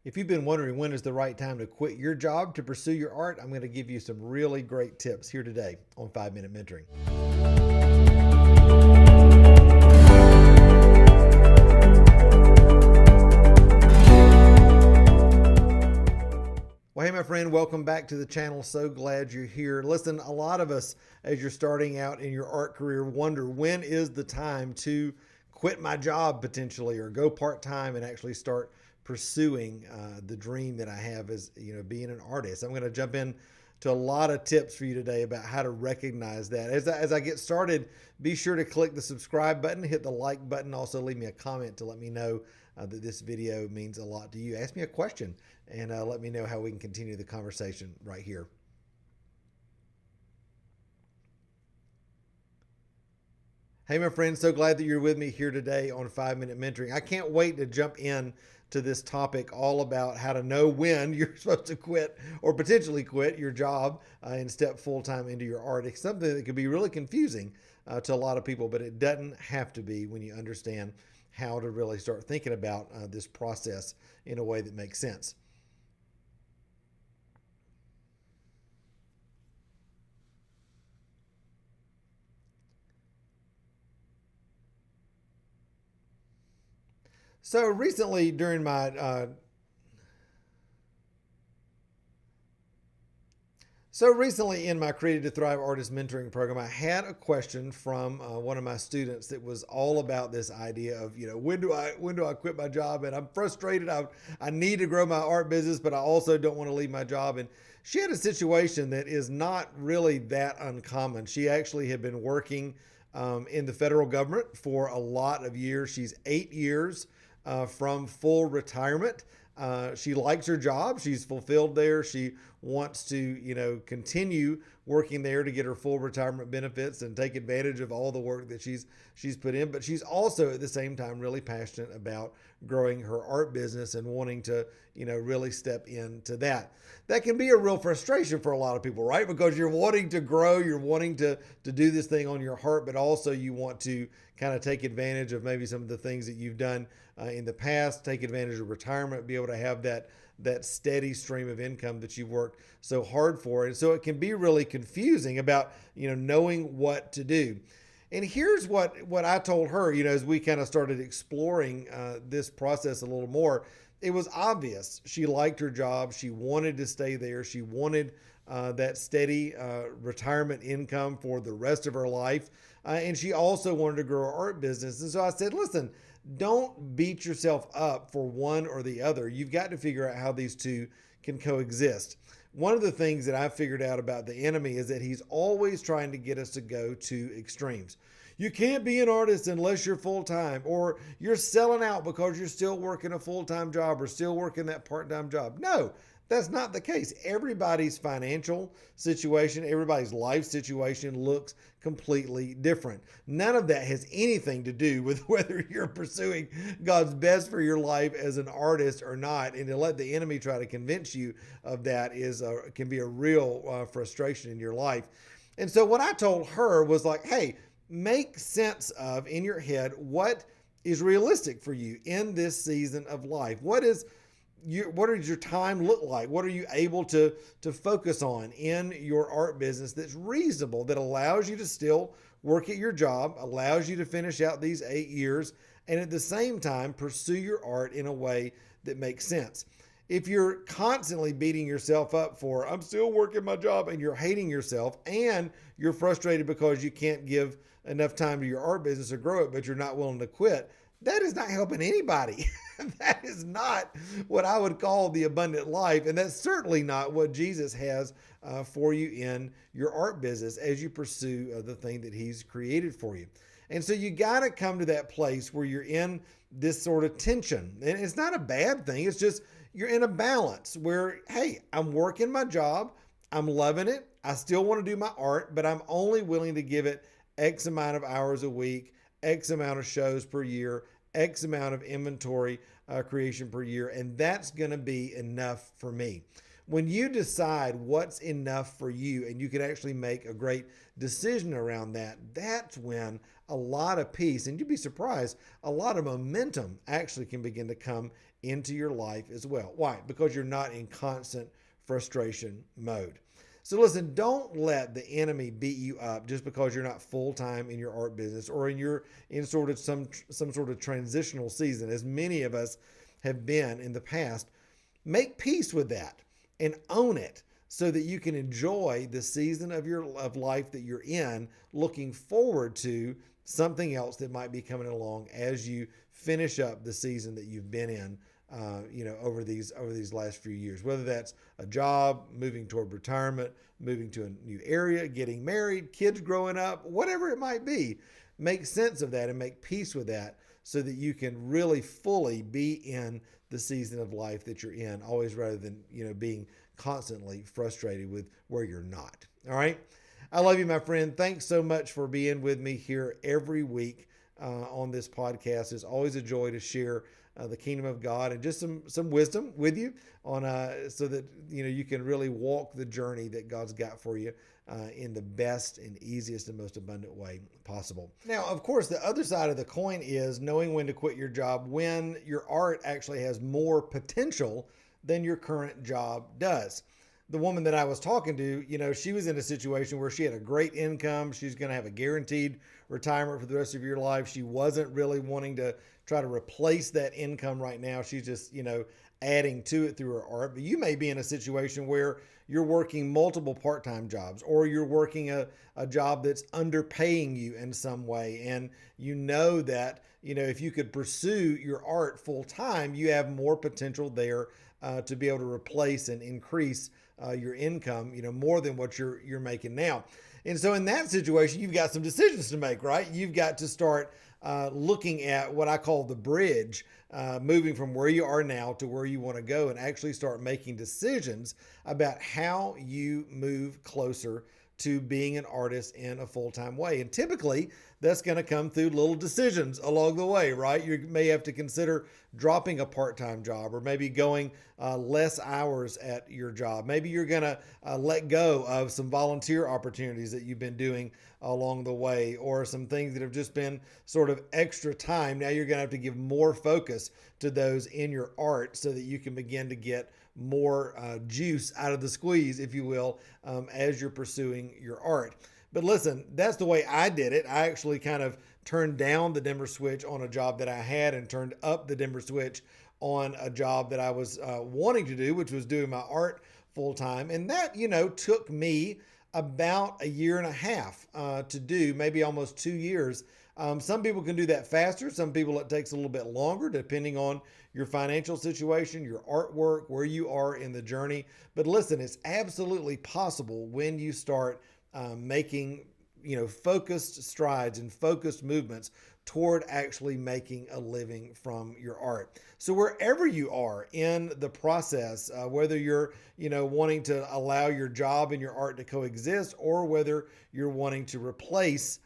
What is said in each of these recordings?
If you've been wondering when is the right time to quit your job to pursue your art, I'm going to give you some really great tips here today on 5 Minute Mentoring. Well, hey, my friend, welcome back to the channel. So glad you're here. Listen, a lot of us, as you're starting out in your art career, wonder when is the time to quit my job potentially or go part-time and actually start pursuing the dream that I have as, being an artist. I'm going to jump in to a lot of tips for you today about how to recognize that. As I get started, be sure to click the subscribe button, hit the like button. Also, leave me a comment to let me know that this video means a lot to you. Ask me a question and let me know how we can continue the conversation right here. Hey, my friends, so glad that you're with me here today on 5 Minute Mentoring. I can't wait to jump in to this topic all about how to know when you're supposed to quit or potentially quit your job and step full-time into your art. It's something that can be really confusing to a lot of people, but it doesn't have to be when you understand how to really start thinking about this process in a way that makes sense. So recently during my in my Created to Thrive Artist Mentoring Program, I had a question from one of my students that was all about this idea of, when do I quit my job? And I'm frustrated. I need to grow my art business, but I also don't want to leave my job. And she had a situation that is not really that uncommon. She actually had been working in the federal government for a lot of years. She's 8 years from full retirement. She likes her job. She's fulfilled there. She wants to, continue working there to get her full retirement benefits and take advantage of all the work that she's put in. But she's also at the same time really passionate about growing her art business and wanting to, really step into that. That can be a real frustration for a lot of people, right? Because you're wanting to grow, you're wanting to do this thing on your heart, but also you want to kind of take advantage of maybe some of the things that you've done in the past, take advantage of retirement, be able to have that steady stream of income that you've worked so hard for. And so it can be really confusing about, knowing what to do. And here's what I told her, as we kind of started exploring this process a little more. It was obvious she liked her job. She wanted to stay there. She wanted that steady retirement income for the rest of her life. And she also wanted to grow her art business. And so I said, listen, don't beat yourself up for one or the other. You've got to figure out how these two can coexist. One of the things that I've figured out about the enemy is that he's always trying to get us to go to extremes. You can't be an artist unless you're full-time, or you're selling out because you're still working a full-time job or still working that part-time job. No, that's not the case. Everybody's financial situation, everybody's life situation looks completely different. None of that has anything to do with whether you're pursuing God's best for your life as an artist or not. And to let the enemy try to convince you of that can be a real frustration in your life. And so what I told her was like, hey, make sense of in your head what is realistic for you in this season of life. What does your time look like? What are you able to focus on in your art business that's reasonable, that allows you to still work at your job, allows you to finish out these 8 years, and at the same time pursue your art in a way that makes sense? If you're constantly beating yourself up for, I'm still working my job, and you're hating yourself and you're frustrated because you can't give enough time to your art business or grow it, but you're not willing to quit, that is not helping anybody. That is not what I would call the abundant life. And that's certainly not what Jesus has for you in your art business as you pursue the thing that he's created for you. And so you got to come to that place where you're in this sort of tension. And it's not a bad thing. It's just you're in a balance where, hey, I'm working my job. I'm loving it. I still want to do my art, but I'm only willing to give it X amount of hours a week, X amount of shows per year, X amount of inventory creation per year, and that's going to be enough for me. When you decide what's enough for you and you can actually make a great decision around that, that's when a lot of peace, and you'd be surprised, a lot of momentum actually can begin to come into your life as well. Why? Because you're not in constant frustration mode. So listen, don't let the enemy beat you up just because you're not full-time in your art business or in sort of some sort of transitional season, as many of us have been in the past. Make peace with that and own it so that you can enjoy the season of life that you're in, looking forward to something else that might be coming along as you finish up the season that you've been in over these last few years, whether that's a job, moving toward retirement, moving to a new area, getting married, kids growing up, whatever it might be. Make sense of that and make peace with that so that you can really fully be in the season of life that you're in, always, rather than, being constantly frustrated with where you're not. All right. I love you, my friend. Thanks so much for being with me here every week on this podcast. It's always a joy to share the kingdom of God and just some wisdom with you on so that you can really walk the journey that God's got for you in the best and easiest and most abundant way possible. Now, of course, the other side of the coin is knowing when to quit your job when your art actually has more potential than your current job does. The woman that I was talking to, she was in a situation where she had a great income. She's going to have a guaranteed retirement for the rest of your life. She wasn't really wanting to try to replace that income right now. She's just, adding to it through her art. But you may be in a situation where you're working multiple part-time jobs, or you're working a job that's underpaying you in some way. And you know that, if you could pursue your art full time, you have more potential there to be able to replace and increase your income, more than what you're making now. And so in that situation, you've got some decisions to make, right? You've got to start looking at what I call the bridge, moving from where you are now to where you want to go, and actually start making decisions about how you move closer to being an artist in a full-time way. And typically that's going to come through little decisions along the way, right? You may have to consider dropping a part-time job, or maybe going less hours at your job. Maybe you're going to let go of some volunteer opportunities that you've been doing along the way, or some things that have just been sort of extra time. Now you're going to have to give more focus to those in your art so that you can begin to get more juice out of the squeeze, if you will, as you're pursuing your art. But listen, that's the way I did it. I actually kind of turned down the dimmer switch on a job that I had and turned up the dimmer switch on a job that I was wanting to do, which was doing my art full time. And that, took me about a year and a half to do, maybe almost 2 years. Some people can do that faster. Some people, it takes a little bit longer, depending on your financial situation, your artwork, where you are in the journey. But listen, it's absolutely possible when you start making, focused strides and focused movements toward actually making a living from your art. So wherever you are in the process, whether you're, wanting to allow your job and your art to coexist, or whether you're wanting to replace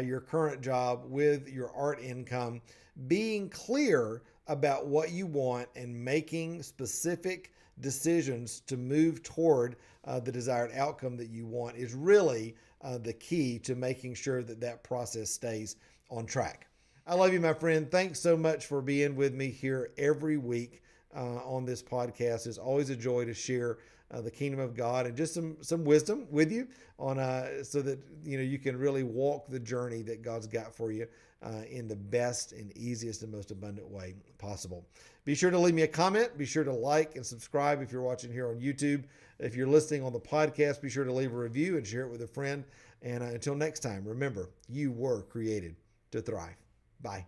your current job with your art income, being clear about what you want and making specific decisions to move toward the desired outcome that you want is really the key to making sure that that process stays on track. I love you, my friend. Thanks so much for being with me here every week on this podcast. It's always a joy to share the kingdom of God and just some wisdom with you on so that you can really walk the journey that God's got for you in the best and easiest and most abundant way possible. Be sure to leave me a comment. Be sure to like and subscribe if you're watching here on YouTube. If you're listening on the podcast, be sure to leave a review and share it with a friend. And until next time, remember, you were created to thrive. Bye.